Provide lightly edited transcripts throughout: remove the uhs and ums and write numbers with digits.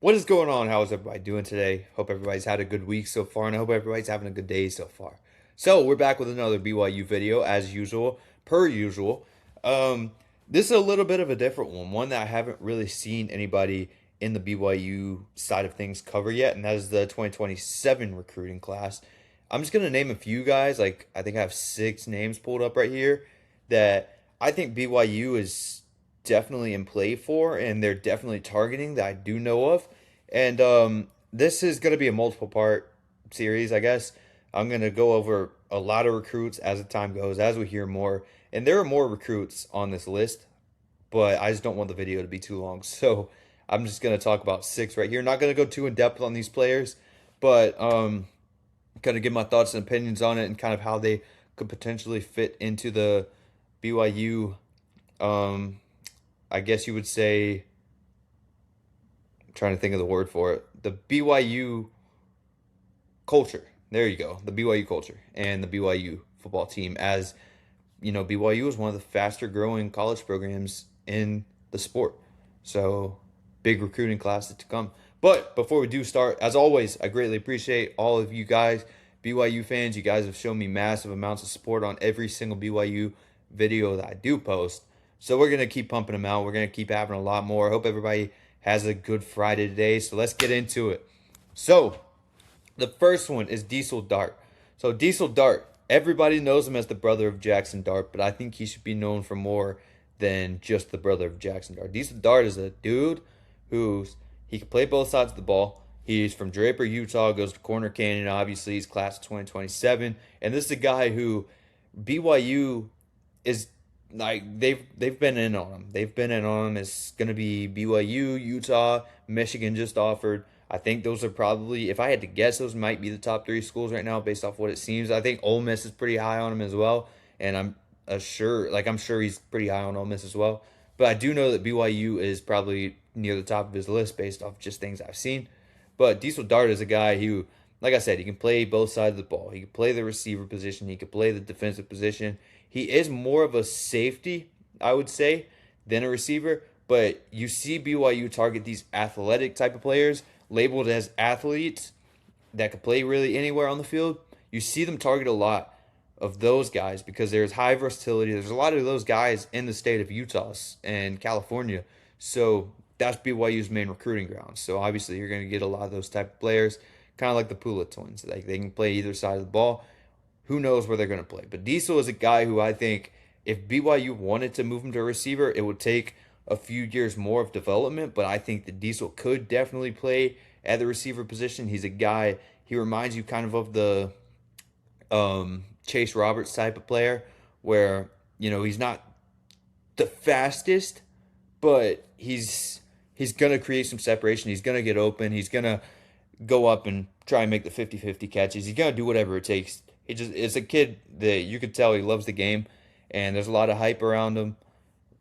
What is going on? How is everybody doing today? Hope everybody's had a good week so far, and I hope everybody's having a good day so far. So we're back with another BYU video as usual, per usual. Um, this is a little bit of a different one that I haven't really seen anybody in the BYU side of things cover yet, and that is the 2027 recruiting class. I'm just gonna name a few guys. Like I think I have 6 names pulled up right here that I think BYU is definitely in play for, and they're definitely targeting that I do know of. And this is going to be a multiple part series, I guess. I'm going to go over a lot of recruits as the time goes, as we hear more. And there are more recruits on this list, but I just don't want the video to be too long. So I'm just going to talk about 6 right here. Not going to go too in depth on these players, but kind of give my thoughts and opinions on it and kind of how they could potentially fit into the BYU um, I guess you would say, I'm trying to think of the word for it, the BYU culture. There you go, the BYU culture and the BYU football team. As you know, BYU is one of the faster growing college programs in the sport. So, big recruiting classes to come. But before we do start, as always, I greatly appreciate all of you guys, BYU fans. You guys have shown me massive amounts of support on every single BYU video that I do post. So we're going to keep pumping them out. We're going to keep having a lot more. I hope everybody has a good Friday today. So let's get into it. So the first one is Diesel Dart. So Diesel Dart, everybody knows him as the brother of Jaxson Dart, but I think he should be known for more than just the brother of Jaxson Dart. Diesel Dart is a dude he can play both sides of the ball. He's from Draper, Utah, goes to Corner Canyon. Obviously, he's class of 2027, and this is a guy who BYU is like they've been in on him. They've been in on him. It's gonna be BYU, Utah, Michigan just offered. I think those are probably, if I had to guess, those might be the top 3 schools right now based off what it seems. I think Ole Miss is pretty high on him as well, and I'm sure he's pretty high on Ole Miss as well. But I do know that BYU is probably near the top of his list based off just things I've seen. But Diesel Dart is a guy who, like I said, he can play both sides of the ball. He can play the receiver position. He can play the defensive position. He is more of a safety, I would say, than a receiver. But you see BYU target these athletic type of players labeled as athletes that could play really anywhere on the field. You see them target a lot of those guys because there's high versatility. There's a lot of those guys in the state of Utah and California. So that's BYU's main recruiting ground. So obviously you're going to get a lot of those type of players, kind of like the Pula twins. Like they can play either side of the ball. Who knows where they're going to play? But Diesel is a guy who I think if BYU wanted to move him to a receiver, it would take a few years more of development. But I think that Diesel could definitely play at the receiver position. He's a guy. He reminds you kind of the Chase Roberts type of player, where he's not the fastest, but he's gonna create some separation. He's gonna get open. He's gonna go up and try and make the 50-50 catches. He's gonna do whatever it takes. He just it's a kid that you could tell he loves the game, and there's a lot of hype around him.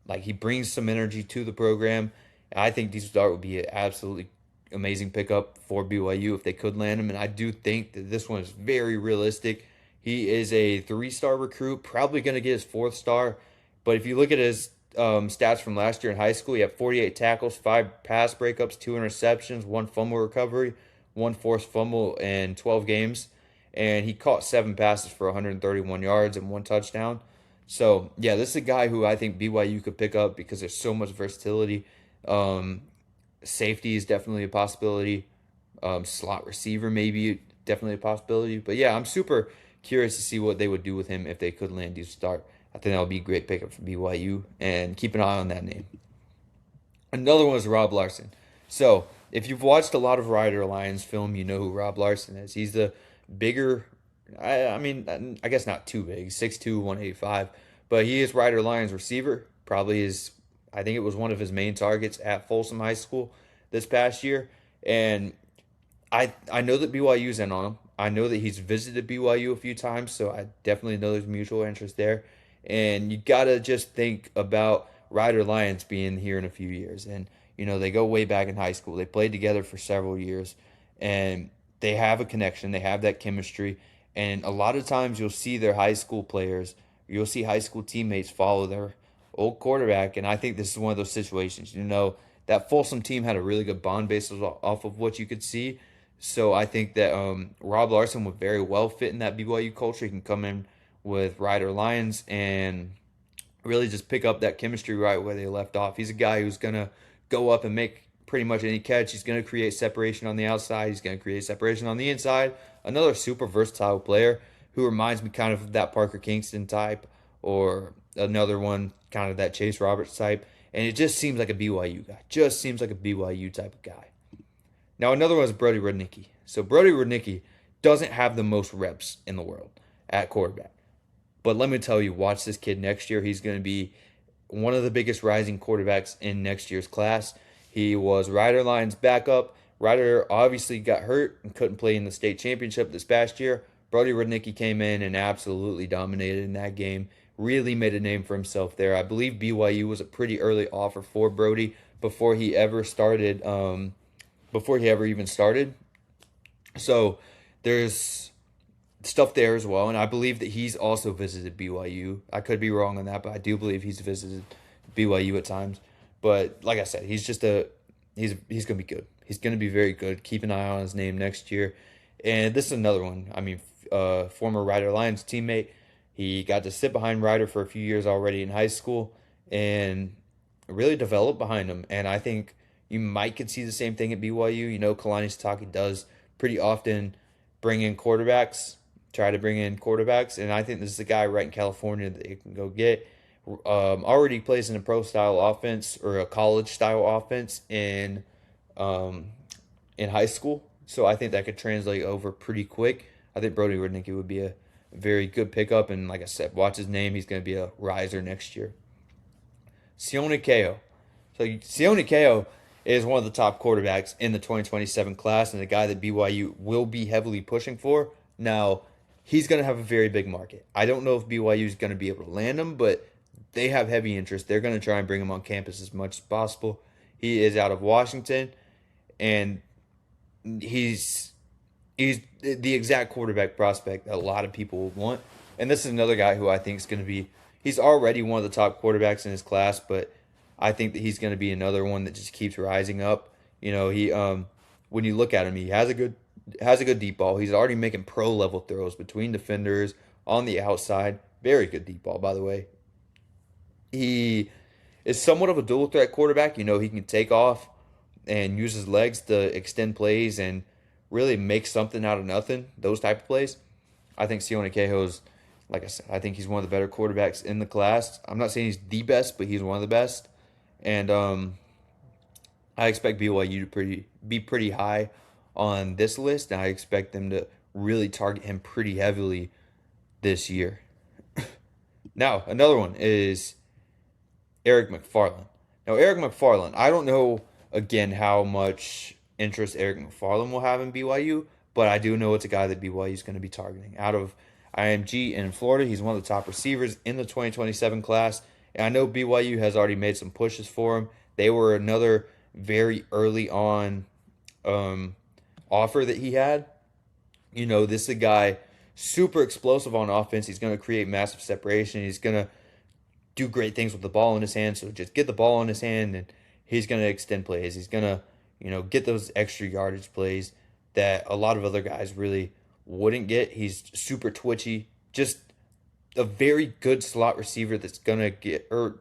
Like he brings some energy to the program. I think Diesel Dart would be an absolutely amazing pickup for BYU if they could land him. And I do think that this one is very realistic. He is a 3-star recruit, probably going to get his 4th star. But if you look at his stats from last year in high school, he had 48 tackles, 5 pass breakups, 2 interceptions, 1 fumble recovery, 1 forced fumble in 12 games. And he caught 7 passes for 131 yards and 1 touchdown. So, yeah, this is a guy who I think BYU could pick up because there's so much versatility. Safety is definitely a possibility. Slot receiver maybe definitely a possibility. But yeah, I'm super curious to see what they would do with him if they could land Diesel Dart. I think that would be a great pickup for BYU, and keep an eye on that name. Another one is Rob Larson. So if you've watched a lot of Ryder Lyons film, you know who Rob Larson is. He's the bigger, I mean, I guess not too big, 6'2", 185, but he is Ryder Lyons receiver. Probably is, I think it was one of his main targets at Folsom High School this past year. And I know that BYU's in on him. I know that he's visited BYU a few times, so I definitely know there's mutual interest there. And you gotta just think about Ryder Lyons being here in a few years. And they go way back in high school. They played together for several years, and they have a connection. They have that chemistry. And a lot of times you'll see their high school players, you'll see high school teammates follow their old quarterback. And I think this is one of those situations. that Folsom team had a really good bond based off of what you could see. So I think that Rob Larson would very well fit in that BYU culture. He can come in with Ryder Lyons and really just pick up that chemistry right where they left off. He's a guy who's going to go up and make pretty much any catch. He's going to create separation on the outside. He's going to create separation on the inside. Another super versatile player who reminds me kind of that Parker Kingston type, or another one kind of that Chase Roberts type. And it just seems like a BYU guy. Just seems like a BYU type of guy. Now another one is Brody Rudnicki. So Brody Rudnicki doesn't have the most reps in the world at quarterback. But let me tell you, watch this kid next year. He's going to be one of the biggest rising quarterbacks in next year's class. He was Ryder Lyons' backup. Ryder obviously got hurt and couldn't play in the state championship this past year. Brody Rudnicki came in and absolutely dominated in that game. Really made a name for himself there. I believe BYU was a pretty early offer for Brody before he ever started. Before he ever even started. So there's stuff there as well, and I believe that he's also visited BYU. I could be wrong on that, but I do believe he's visited BYU at times. But like I said, he's he's gonna be good. He's gonna be very good. Keep an eye on his name next year. And this is another one. I mean, former Ryder Lyons teammate. He got to sit behind Ryder for a few years already in high school and really develop behind him. And I think you might could see the same thing at BYU. You know, Kalani Sitake does pretty often bring in quarterbacks, try to bring in quarterbacks, and I think this is a guy right in California that you can go get. Already plays in a pro-style offense or a college-style offense in high school, so I think that could translate over pretty quick. I think Brody Rudnicki would be a very good pickup, and like I said, watch his name. He's going to be a riser next year. Sione Kaho. So Sione Kaho is one of the top quarterbacks in the 2027 class and a guy that BYU will be heavily pushing for. Now, he's going to have a very big market. I don't know if BYU is going to be able to land him, but they have heavy interest. They're going to try and bring him on campus as much as possible. He is out of Washington, and he's the exact quarterback prospect that a lot of people would want. And this is another guy who I think is going to be, he's already one of the top quarterbacks in his class, but I think that he's going to be another one that just keeps rising up. You know, he when you look at him, he has a good deep ball. He's already making pro level throws between defenders on the outside. Very good deep ball, by the way. He is somewhat of a dual threat quarterback. You know, he can take off and use his legs to extend plays and really make something out of nothing. Those type of plays. I think Sione Kaho's, like I said, I think he's one of the better quarterbacks in the class. I'm not saying he's the best, but he's one of the best. And I expect BYU to be pretty high on this list, and I expect them to really target him pretty heavily this year. Now, another one is Eric McFarland. Now, Eric McFarland, I don't know, again, how much interest Eric McFarland will have in BYU, but I do know it's a guy that BYU is going to be targeting. Out of IMG in Florida, he's one of the top receivers in the 2027 class. And I know BYU has already made some pushes for him. They were another very early on offer that he had. You know, this is a guy super explosive on offense. He's going to create massive separation. He's going to do great things with the ball in his hand. So just get the ball in his hand, and he's going to extend plays. He's going to, you know, get those extra yardage plays that a lot of other guys really wouldn't get. He's super twitchy. Just a very good slot receiver that's gonna get, or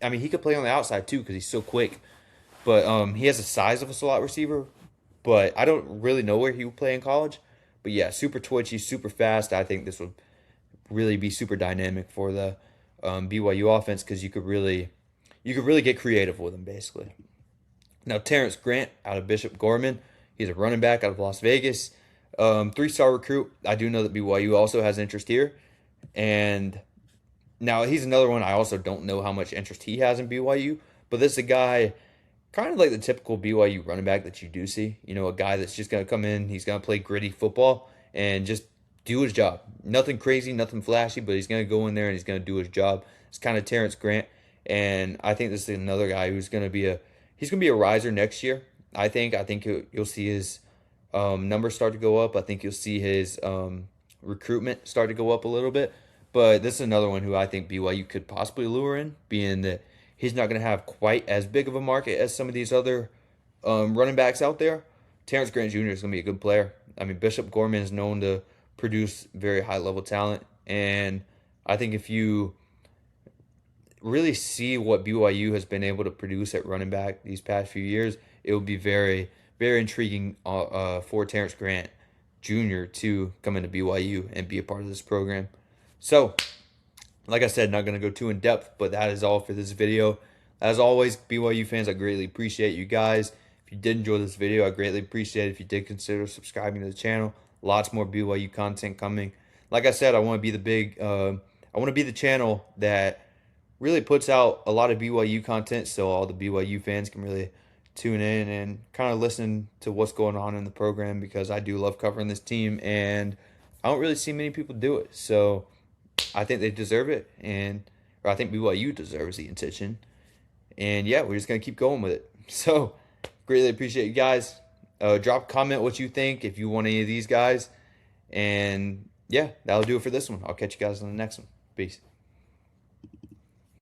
I mean, he could play on the outside too because he's so quick. But he has the size of a slot receiver, but I don't really know where he would play in college. But yeah, super twitchy, super fast. I think this would really be super dynamic for the BYU offense because you could really get creative with him basically. Now, Terrance Grant out of Bishop Gorman, he's a running back out of Las Vegas, 3-star recruit. I do know that BYU also has interest here. And now he's another one. I also don't know how much interest he has in BYU, but this is a guy kind of like the typical BYU running back that you do see. You know, a guy that's just going to come in, he's going to play gritty football and just do his job. Nothing crazy, nothing flashy, but he's going to go in there and he's going to do his job. It's kind of Terrance Grant, and I think this is another guy who's going to be a riser next year. I think you'll see his numbers start to go up. I think you'll see his recruitment start to go up a little bit. But this is another one who I think BYU could possibly lure in, being that he's not going to have quite as big of a market as some of these other running backs out there. Terrance Grant Jr. is going to be a good player. I mean, Bishop Gorman is known to produce very high-level talent, and I think if you really see what BYU has been able to produce at running back these past few years, it will be very, very intriguing for Terrance Grant Jr. to come into BYU and be a part of this program. So, like I said, not going to go too in depth, but that is all for this video. As always, BYU fans, I greatly appreciate you guys. If you did enjoy this video, I greatly appreciate it if you did consider subscribing to the channel. Lots more BYU content coming. Like I said, I want to be the channel that really puts out a lot of BYU content, so all the BYU fans can really tune in and kind of listen to what's going on in the program, because I do love covering this team, and I don't really see many people do it. So I think they deserve it, or I think BYU deserves the attention. And yeah, we're just going to keep going with it. So greatly appreciate you guys. Drop a comment what you think if you want any of these guys. And yeah, that'll do it for this one. I'll catch you guys on the next one. Peace.